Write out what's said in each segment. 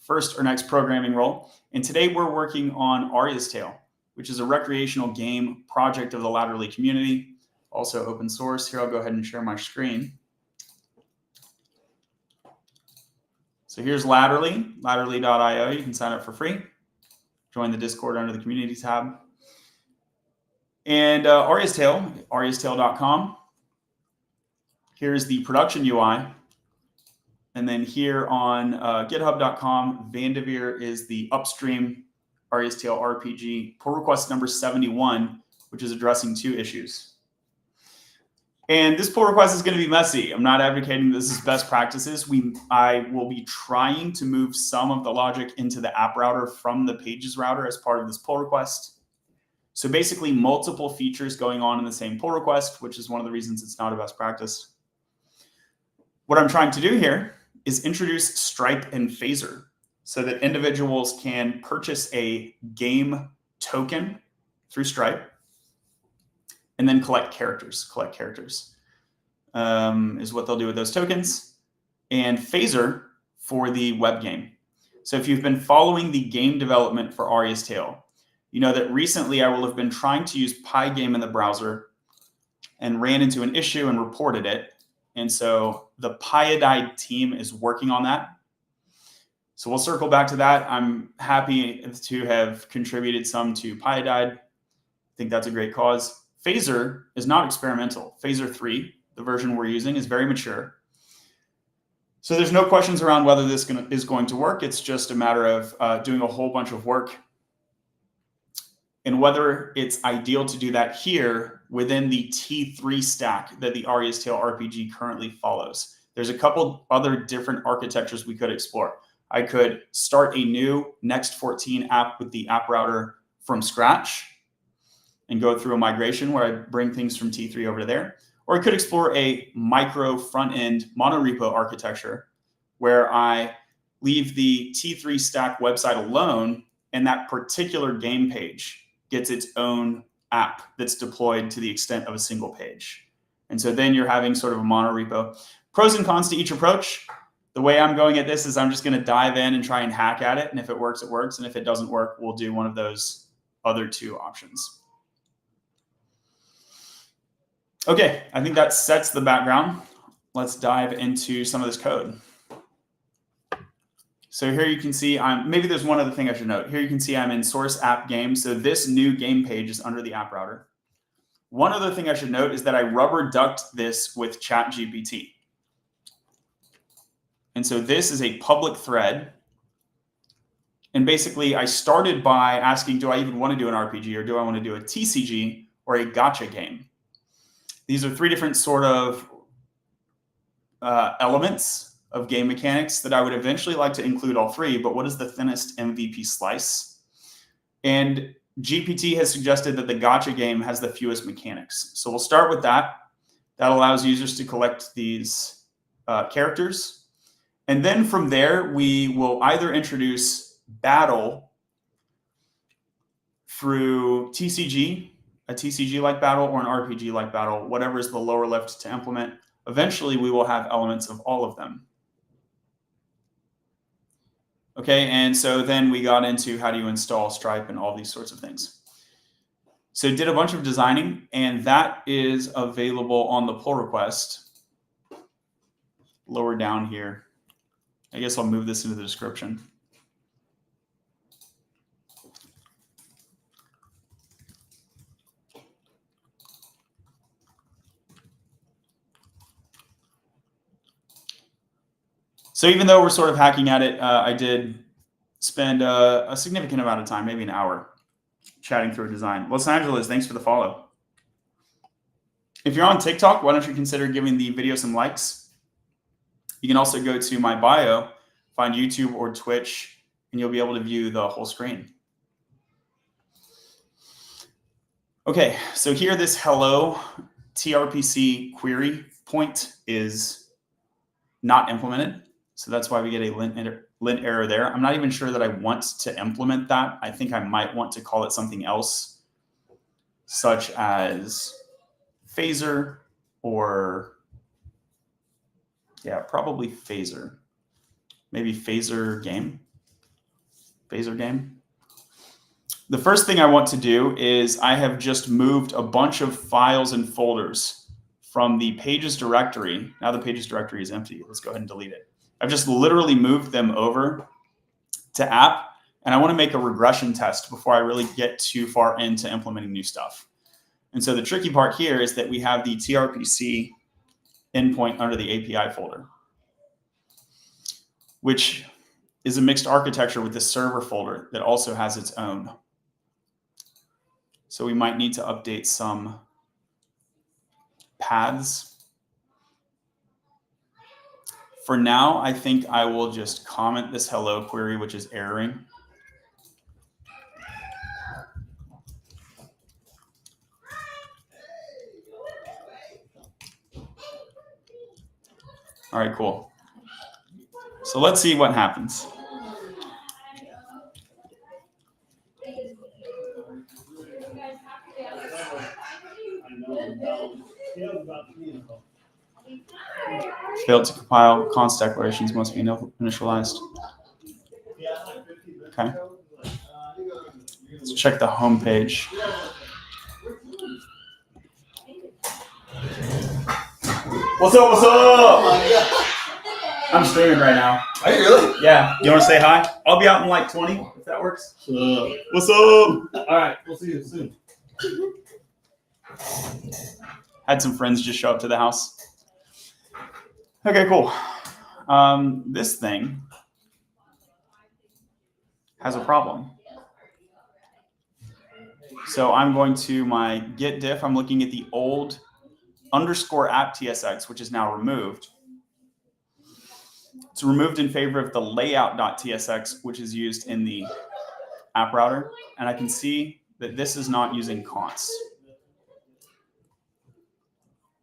first or next programming role. And today we're working on Aria's Tale, which is a recreational game project of the Latterly community, also open source. Here, I'll go ahead and share my screen. So here's Latterly, latterly.io. You can sign up for free. Join the Discord under the community tab. And Aria's Tale, ariastale.com. Here's the production UI. And then here on github.com, Vanderveer is the upstream Aria's Tale RPG, pull request number 71, which is addressing 2 issues. And this pull request is going to be messy. I'm not advocating this is best practices. I will be trying to move some of the logic into the app router from the pages router as part of this pull request. So basically multiple features going on in the same pull request, which is one of the reasons it's not a best practice. What I'm trying to do here is introduce Stripe and Phaser so that individuals can purchase a game token through Stripe and then collect characters. Is what they'll do with those tokens. And Phaser for the web game. So if you've been following the game development for Aria's Tale, you know that recently I will have been trying to use Pygame in the browser and ran into an issue and reported it. And so the Pyadide team is working on that. So we'll circle back to that. I'm happy to have contributed some to Pyadide. I think that's a great cause. Phaser is not experimental. Phaser 3, the version we're using, is very mature. So there's no questions around whether this is going to work. It's just a matter of doing a whole bunch of work and whether it's ideal to do that here within the T3 stack that the Aria's Tale RPG currently follows. There's a couple other different architectures we could explore. I could start a new Next.14 app with the app router from scratch and go through a migration where I bring things from T3 over to there. Or I could explore a micro front-end monorepo architecture where I leave the T3 stack website alone and that particular game page gets its own app that's deployed to the extent of a single page. And so then you're having sort of a monorepo. Pros and cons to each approach. The way I'm going at this is I'm just going to dive in and try and hack at it. And if it works, it works. And if it doesn't work, we'll do one of those other 2 options. Okay, I think that sets the background. Let's dive into some of this code. So here you can see maybe there's one other thing I should note. Here you can see I'm in source app game. So this new game page is under the app router. One other thing I should note is that I rubber ducked this with ChatGPT. And so this is a public thread. And basically I started by asking, do I even want to do an RPG or do I want to do a TCG or a gotcha game? These are 3 different sort of elements of game mechanics that I would eventually like to include all 3, but what is the thinnest MVP slice? And GPT has suggested that the gotcha game has the fewest mechanics. So we'll start with that. That allows users to collect these characters. And then from there, we will either introduce battle through TCG, a TCG-like battle, or an RPG-like battle, whatever is the lower left to implement. Eventually, we will have elements of all of them. Okay, and so then we got into how do you install Stripe and all these sorts of things. So did a bunch of designing, and that is available on the pull request. Lower down here. I guess I'll move this into the description. So even though we're sort of hacking at it, I did spend a significant amount of time, maybe an hour, chatting through a design. Los Angeles, thanks for the follow. If you're on TikTok, why don't you consider giving the video some likes? You can also go to my bio, find YouTube or Twitch, and you'll be able to view the whole screen. Okay, so here this hello trpc query point is not implemented. So that's why we get a lint error there. I'm not even sure that I want to implement that. I think I might want to call it something else, such as Phaser or, yeah, probably Phaser. Maybe Phaser game. Phaser game. The first thing I want to do is I have just moved a bunch of files and folders from the pages directory. Now the pages directory is empty. Let's go ahead and delete it. I've just literally moved them over to app, and I want to make a regression test before I really get too far into implementing new stuff. And so the tricky part here is that we have the trpc endpoint under the API folder, which is a mixed architecture with the server folder that also has its own. So we might need to update some paths. For now, I think I will just comment this hello query, which is erroring. All right, cool. So let's see what happens. Failed to compile. Const declarations must be initialized. Okay. Let's check the home page. What's up? What's up? I'm streaming right now. Are you really? Yeah. You want to say hi? I'll be out in like 20 if that works. What's up? All right, we'll see you soon. Had some friends just show up to the house. Okay, cool. This thing has a problem. So I'm going to my git diff. I'm looking at the old underscore app tsx, which is now removed. It's removed in favor of the layout.tsx, which is used in the app router. And I can see that this is not using const.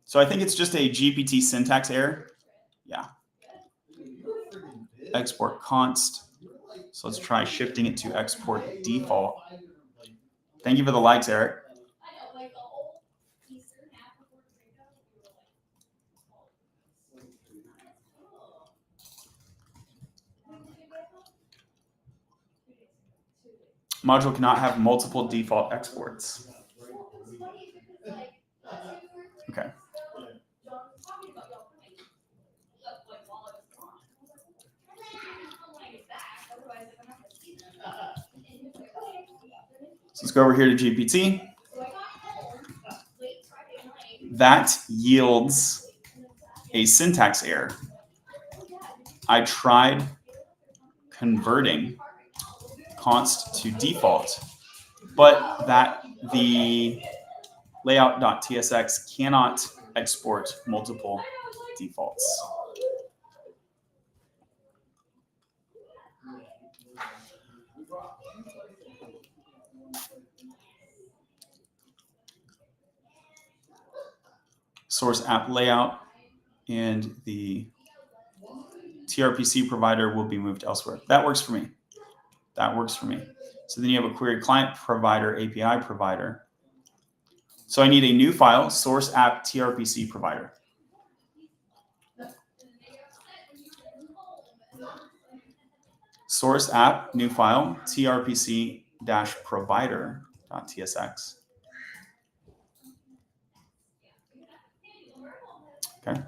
So I think it's just a GPT syntax error. Yeah. Export const. So let's try shifting it to export default. Thank you for the likes, Eric. Module cannot have multiple default exports. Okay. So let's go over here to GPT. That yields a syntax error. I tried converting const to default, but that the layout.tsx cannot export multiple defaults. Source app layout and the trpc provider will be moved elsewhere. That works for me. That works for me. So then you have a query client provider, API provider. So I need a new file, source app trpc provider. Source app, new file, trpc-provider.tsx. Okay.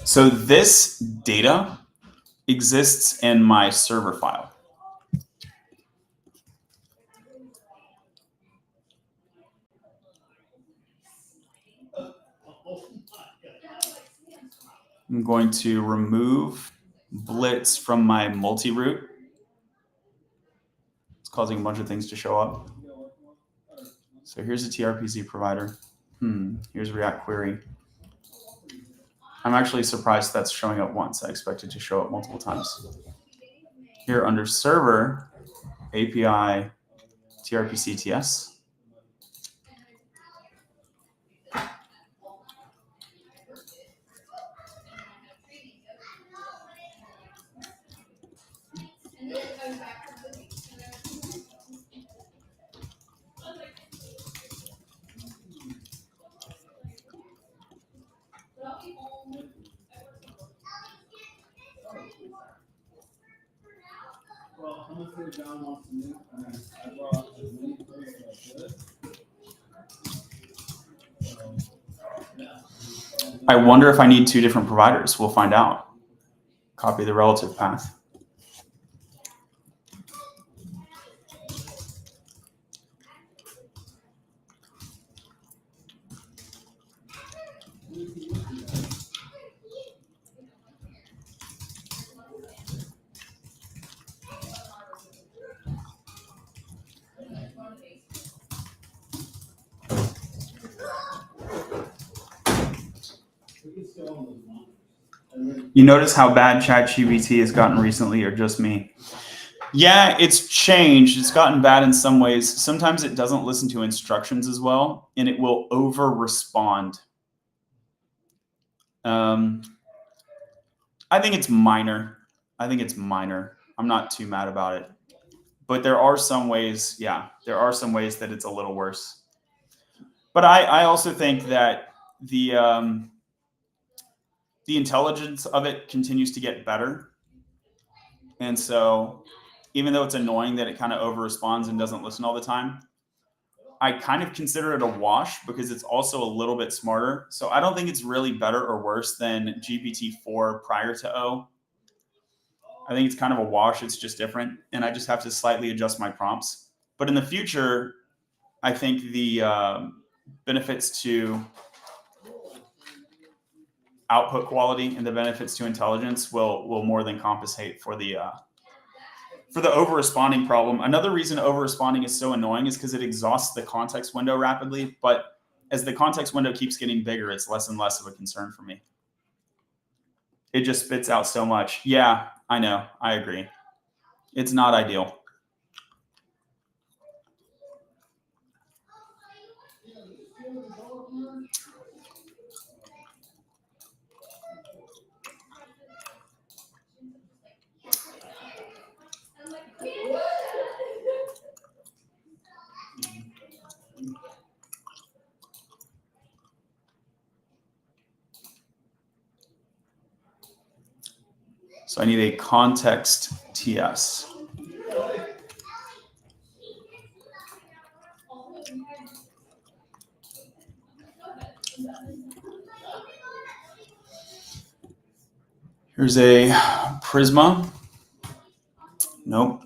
So this data exists in my server file. I'm going to remove Blitz from my multi-root. It's causing a bunch of things to show up. So here's a trpc provider. Here's React query. I'm actually surprised that's showing up once. I expect it to show up multiple times. Here under server, API trpc ts. Well, I'm gonna say John wants to move. I brought as many clothes as I could. I wonder if I need two different providers. We'll find out. Copy the relative path. You notice how bad ChatGPT has gotten recently, or just me? Yeah, it's changed. It's gotten bad in some ways. Sometimes it doesn't listen to instructions as well, and it will over-respond. I think it's minor. I'm not too mad about it. But there are some ways, there are some ways that it's a little worse. But I also think that the intelligence of it continues to get better. And so even though it's annoying that it kind of over responds and doesn't listen all the time, I kind of consider it a wash because it's also a little bit smarter. So I don't think it's really better or worse than GPT-4 prior to O. I think it's kind of a wash. It's just different. And I just have to slightly adjust my prompts. But in the future, I think the benefits to output quality and the benefits to intelligence will more than compensate for the over-responding problem. Another reason over-responding is so annoying is because it exhausts the context window rapidly. But as the context window keeps getting bigger, it's less and less of a concern for me. It just spits out so much. Yeah, I know. I agree. It's not ideal. So I need a context TS. Here's a Prisma. Nope.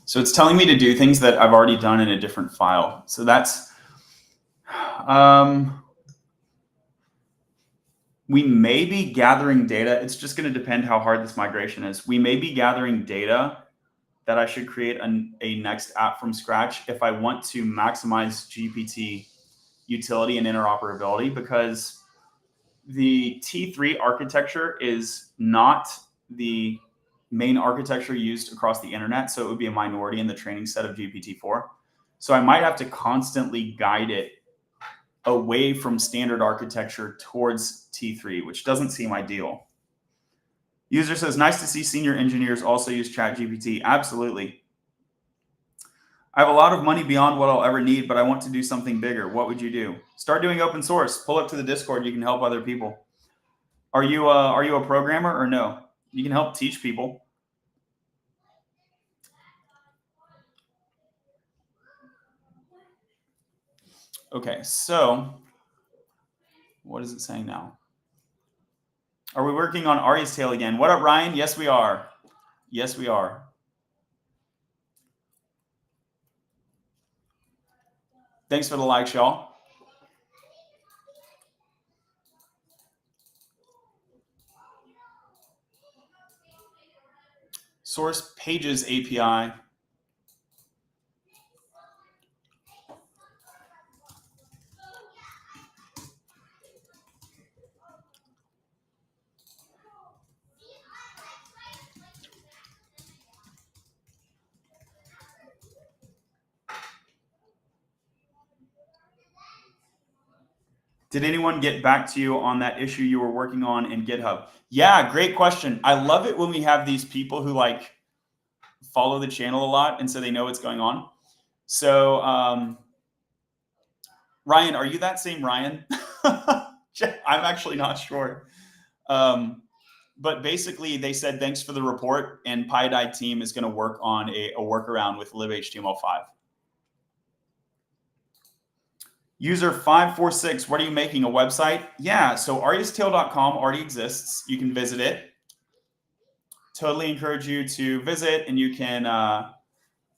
So it's telling me to do things that I've already done in a different file. So that's, we may be gathering data. It's just going to depend how hard this migration is. We may be gathering data that I should create a next app from scratch if I want to maximize GPT utility and interoperability, because the T3 architecture is not the main architecture used across the internet. So it would be a minority in the training set of GPT-4. So I might have to constantly guide it away from standard architecture towards T3, which doesn't seem ideal. User says, nice to see senior engineers also use ChatGPT. Absolutely. I have a lot of money beyond what I'll ever need, but I want to do something bigger. What would you do? Start doing open source. Pull up to the Discord. You can help other people. Are you a programmer or no? You can help teach people. Okay, so what is it saying now? Are we working on Aria's tail again? What up, Ryan? Yes, we are. Yes, we are. Thanks for the likes, y'all. Source pages API. Did anyone get back to you on that issue you were working on in GitHub? Yeah, great question. I love it when we have these people who like follow the channel a lot and so they know what's going on. So Ryan, are you that same Ryan? I'm actually not sure. But basically they said, thanks for the report, and PyDie team is going to work on a workaround with libhtml5. User 546, what are you making, a website? Yeah, so ariastale.com already exists. You can visit it. Totally encourage you to visit, and you can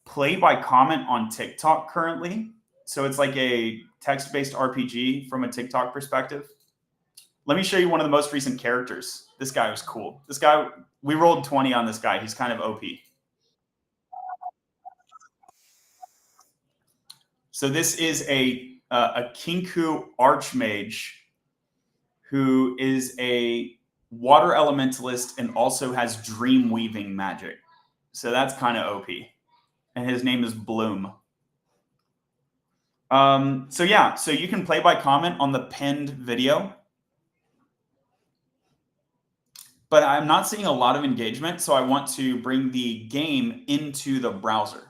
play by comment on TikTok currently. So it's like a text-based RPG from a TikTok perspective. Let me show you one of the most recent characters. This guy was cool. This guy, we rolled 20 on this guy. He's kind of OP. So this is a Kinku Archmage who is a water elementalist and also has dream weaving magic. So that's kind of OP. And his name is Bloom. So yeah, so you can play by comment on the pinned video. But I'm not seeing a lot of engagement, so I want to bring the game into the browser.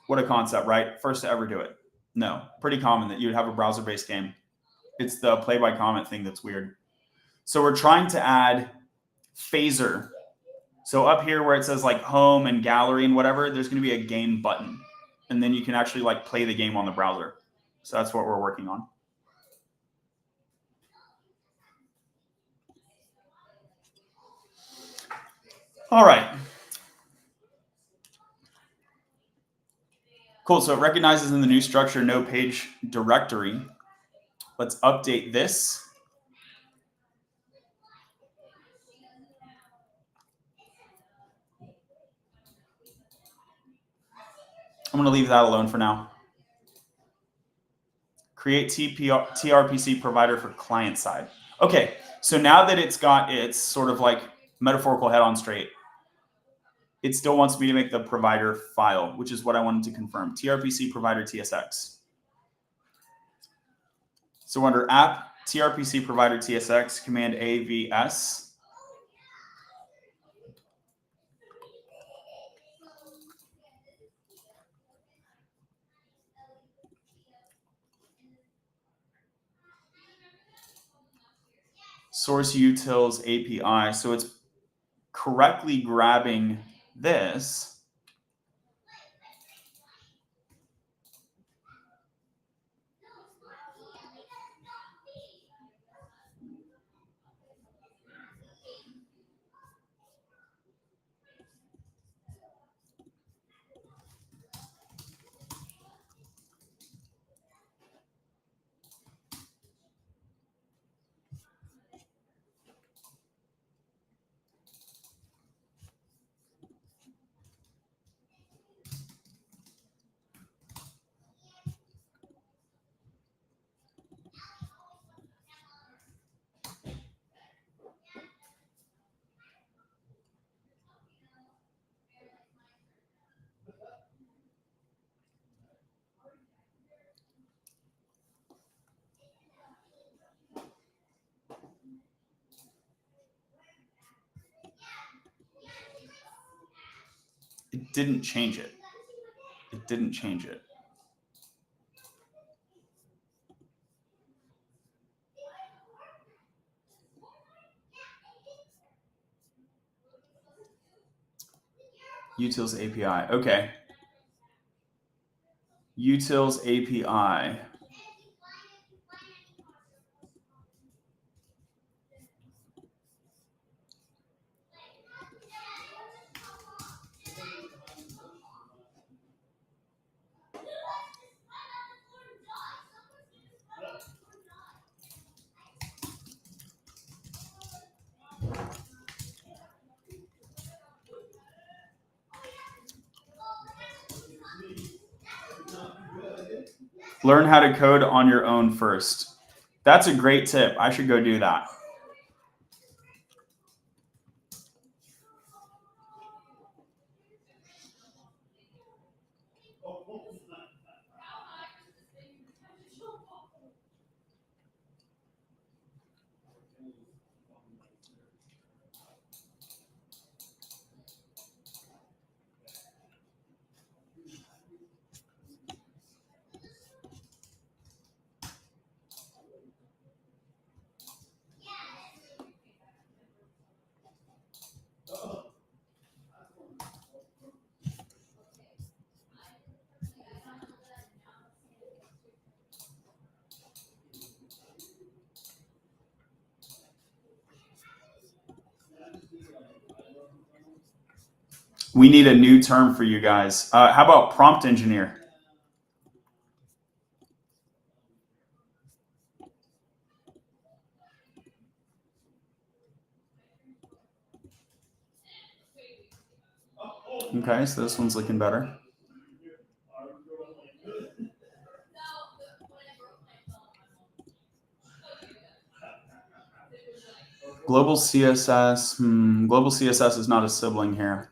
What a concept, right? First to ever do it. No, pretty common that you would have a browser-based game. It's the play by comment thing that's weird. So we're trying to add phaser. So up here where it says like home and gallery and whatever, there's going to be a game button. And then you can actually like play the game on the browser. So that's what we're working on. All right. Cool. So it recognizes in the new structure no page directory. Let's update this. I'm going to leave that alone for now. Create TRPC provider for client side. Okay, so now that it's got its sort of like metaphorical head on straight, it still wants me to make the provider file, which is what I wanted to confirm. TRPC provider TSX. So under app, TRPC provider TSX, command AVS. Source utils API. So it's correctly grabbing this. It didn't change it. It didn't change it. Utils API. Okay. Utils API. Learn how to code on your own first. That's a great tip. I should go do that. We need a new term for you guys. How about prompt engineer? Okay, so this one's looking better. Global CSS. Global CSS is not a sibling here.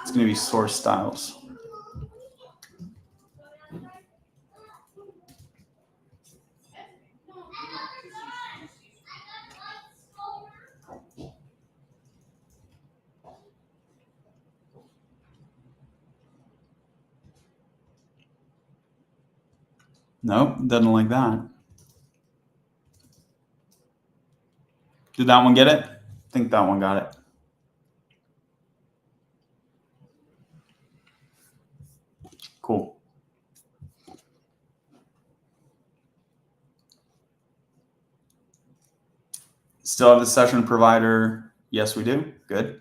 It's going to be source styles. Nope, doesn't like that. Did that one get it? I think that one got it. Cool. Still have the session provider? Yes, we do. Good.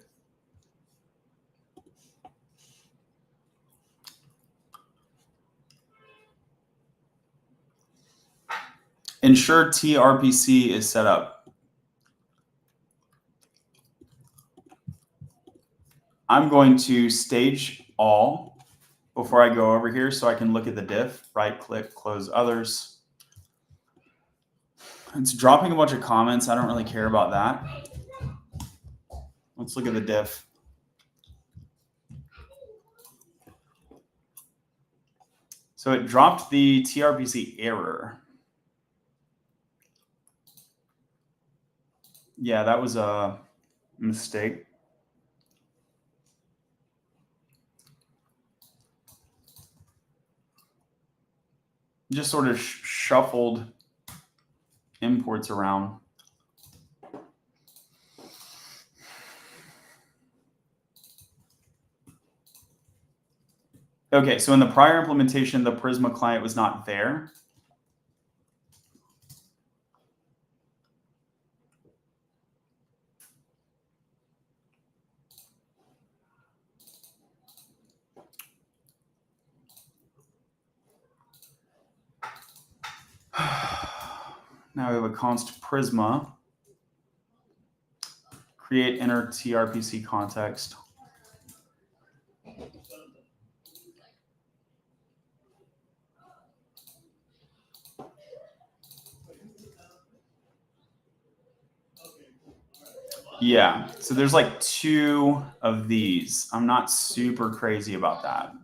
Ensure trpc is set up. I'm going to stage all before I go over here so I can look at the diff. Right click, close others. It's dropping a bunch of comments. I don't really care about that. Let's look at the diff. So it dropped the trpc error. Yeah, that was a mistake. Just sort of shuffled imports around. Okay, so in the prior implementation, the Prisma client was not there. Now we have a const Prisma. Create inner trpc context. Yeah, so there's like 2 of these. I'm not super crazy about that.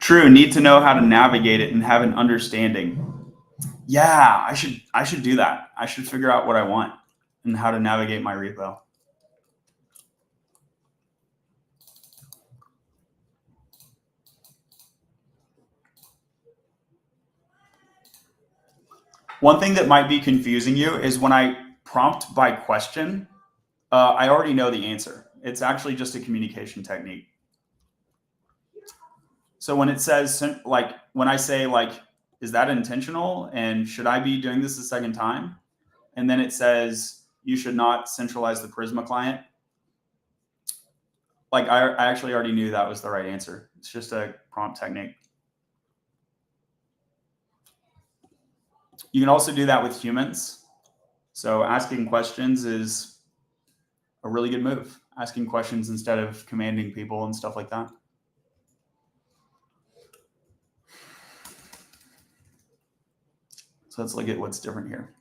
True, need to know how to navigate it and have an understanding. Yeah, I should do that. I should figure out what I want and how to navigate my repo. One thing that might be confusing you is when I prompt by question, I already know the answer. It's actually just a communication technique. So when it says, like, when I say, like, is that intentional? And should I be doing this a second time? And then it says, you should not centralize the Prisma client. Like, I actually already knew that was the right answer. It's just a prompt technique. You can also do that with humans. So asking questions is a really good move. Asking questions instead of commanding people and stuff like that. So let's look at what's different here.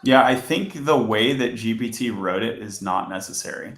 Yeah, I think the way that GPT wrote it is not necessary.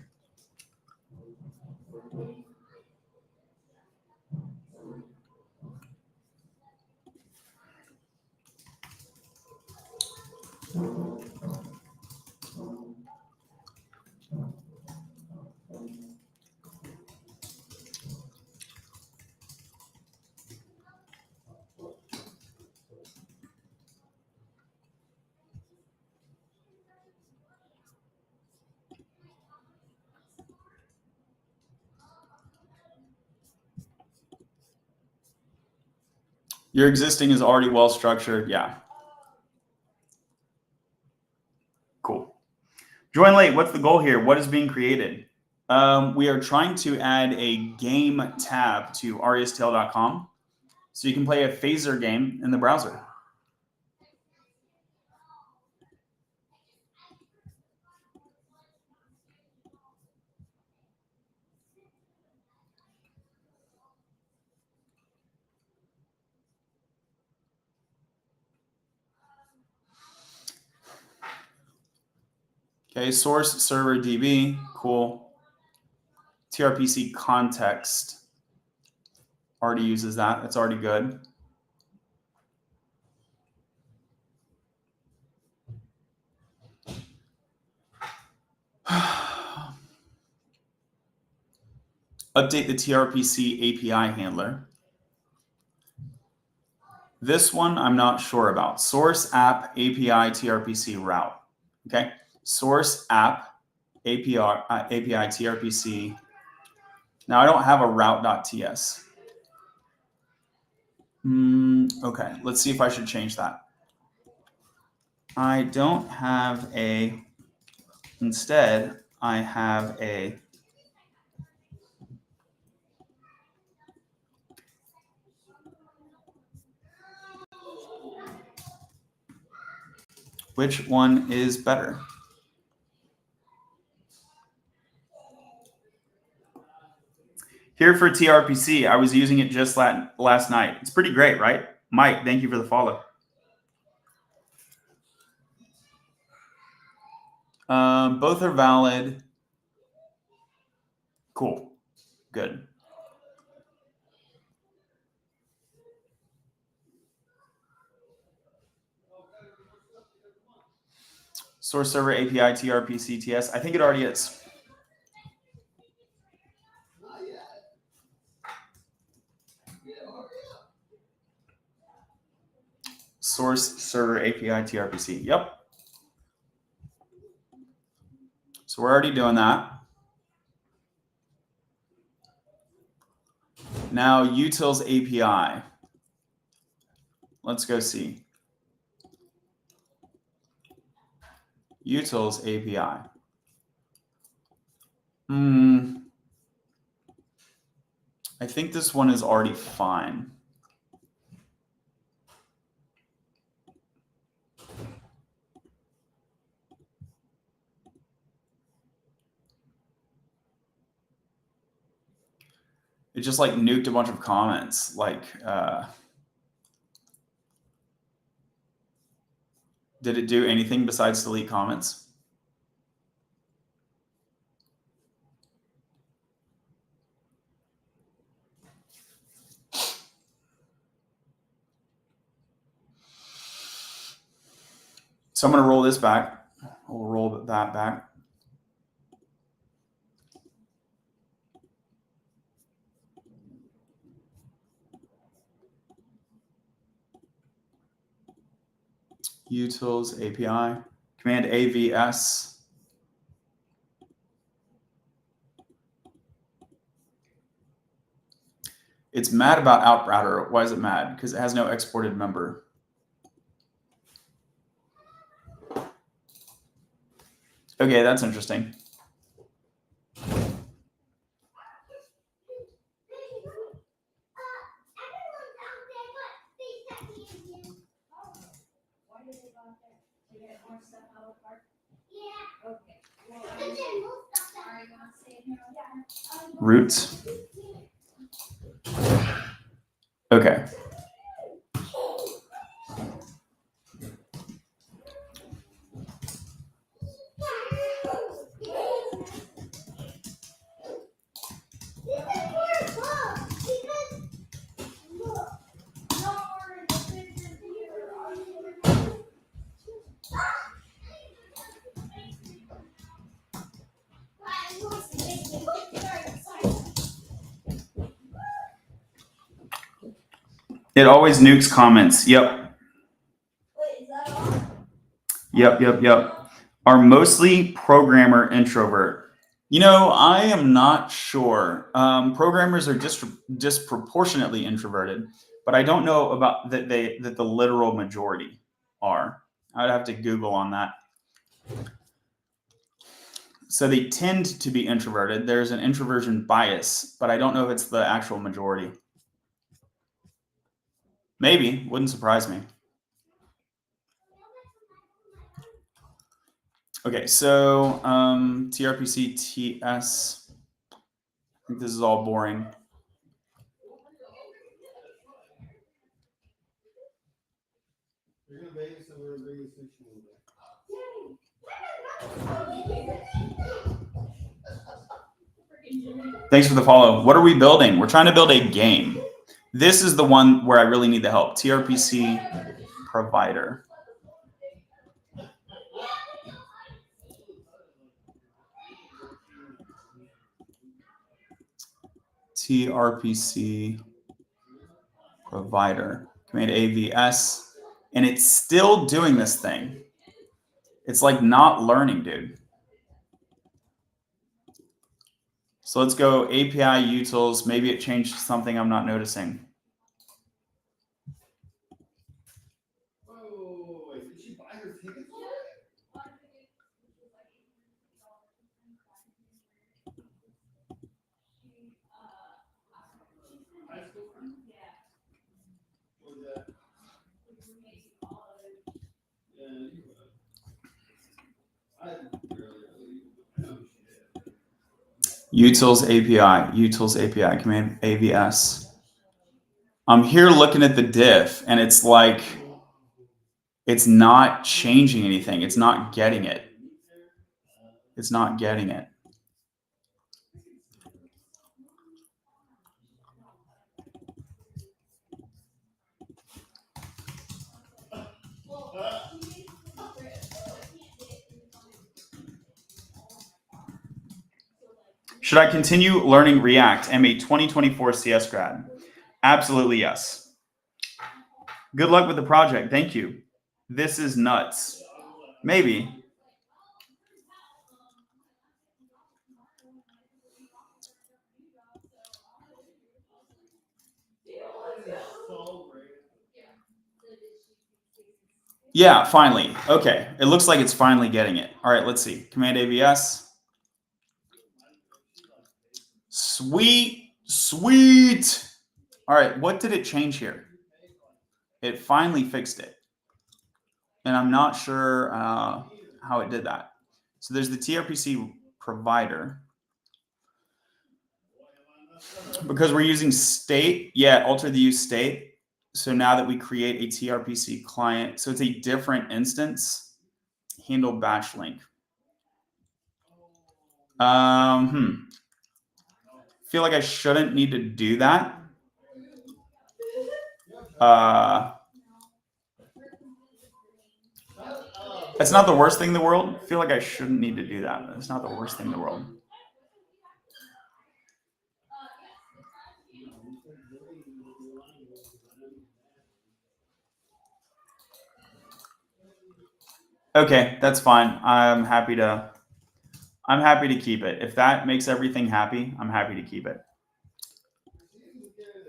Your existing is already well structured. Yeah. Cool. Join late. What's the goal here? What is being created? We are trying to add a game tab to ariastail.com so you can play a phaser game in the browser. Okay, source server DB, cool. trpc context already uses that. That's already good. Update the trpc API handler. This one I'm not sure about. Source app API trpc route. Okay, source app API trpc. Now I don't have a route.ts. Okay, let's see if I should change that. I don't have a. Instead, I have a. Which one is better? Here for trpc, I was using it just last night. It's pretty great, right? Mike, thank you for the follow. Both are valid. Cool. Good. Source server API trpc ts. I think it already is. Source server API trpc. Yep. So we're already doing that. Now utils API. Let's go see. Utils API. I think this one is already fine. It just like nuked a bunch of comments. Like, did it do anything besides delete comments? So I'm going to roll this back. We'll roll that back. Utils API, command AVS. It's mad about outrouter. Why is it mad? Because it has no exported member. Okay, that's interesting. Roots. Okay. It always nukes comments. Yep. Yep. Are mostly programmer introvert. You know, I am not sure. Programmers are disproportionately introverted, but I don't know about that the literal majority are. I'd have to Google on that. So they tend to be introverted. There's an introversion bias, but I don't know if it's the actual majority. Maybe, wouldn't surprise me. Okay, so trpc ts. I think this is all boring. Thanks for the follow. What are we building? We're trying to build a game. This is the one where I really need the help. trpc provider. trpc provider. Command AVS. And it's still doing this thing. It's like not learning, dude. So let's go API utils. Maybe it changed something I'm not noticing. Utils API, command AVS. I'm here looking at the diff, and it's like, it's not changing anything. It's not getting it. It's not getting it. Should I continue learning React? I'm a 2024 CS grad. Absolutely yes. Good luck with the project. Thank you. This is nuts. Maybe. Yeah, finally. Okay. It looks like it's finally getting it. All right, let's see. Command AVS. Sweet. Sweet. All right, what did it change here? It finally fixed it. And I'm not sure how it did that. So there's the trpc provider. Because we're using state, yeah, alter the use state. So now that we create a trpc client, so it's a different instance, handle batch link. Feel like I shouldn't need to do that. It's not the worst thing in the world. I feel like I shouldn't need to do that, but it's not the worst thing in the world. Okay, that's fine. I'm happy to keep it. If that makes everything happy, I'm happy to keep it.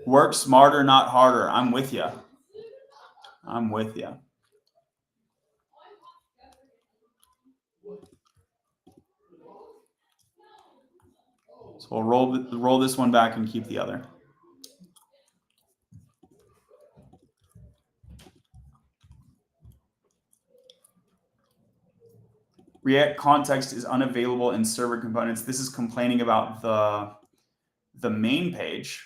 Work smarter, not harder. I'm with you. I'm with you. So we'll roll this one back and keep the other. React context is unavailable in server components. This is complaining about the main page.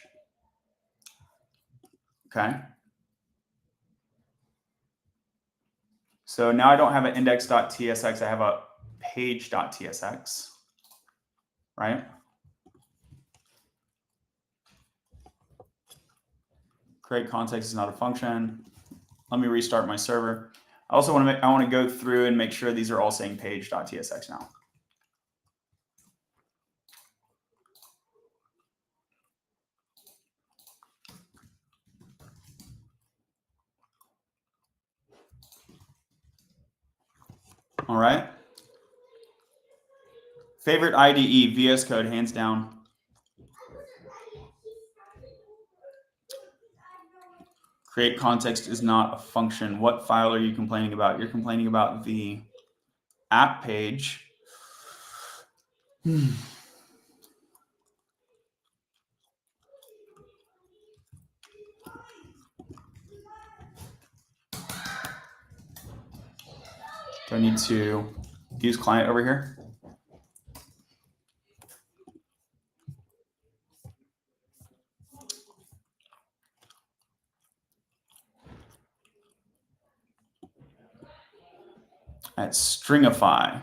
Okay. So now I don't have an index.tsx. I have a page.tsx, right? Create context is not a function. Let me restart my server. I also want to go through and make sure these are all saying page.tsx now. All right. Favorite IDE, VS Code, hands down. Create context is not a function. What file are you complaining about? You're complaining about the app page. Do I need to use client over here? At stringify.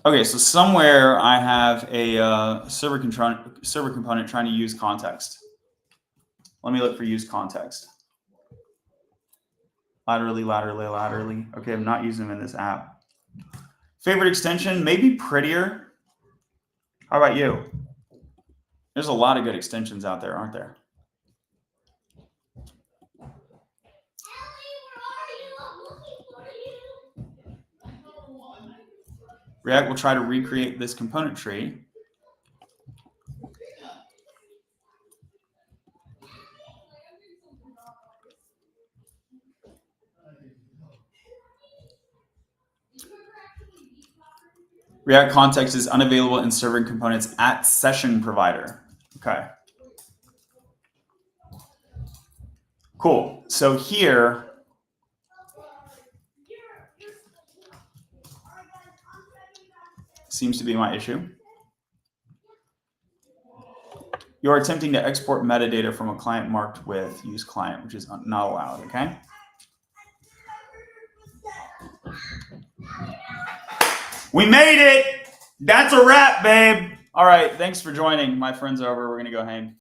Okay, so somewhere I have a server component trying to use context. Let me look for use context. Laterally. Okay, I'm not using them in this app. Favorite extension, maybe Prettier. How about you? There's a lot of good extensions out there, aren't there? React will try to recreate this component tree. React context is unavailable in serving components at session provider. Okay. Cool. So here, seems to be my issue. You're attempting to export metadata from a client marked with use client, which is not allowed, okay? We made it! That's a wrap, babe! All right, thanks for joining. My friend's over. We're going to go hang.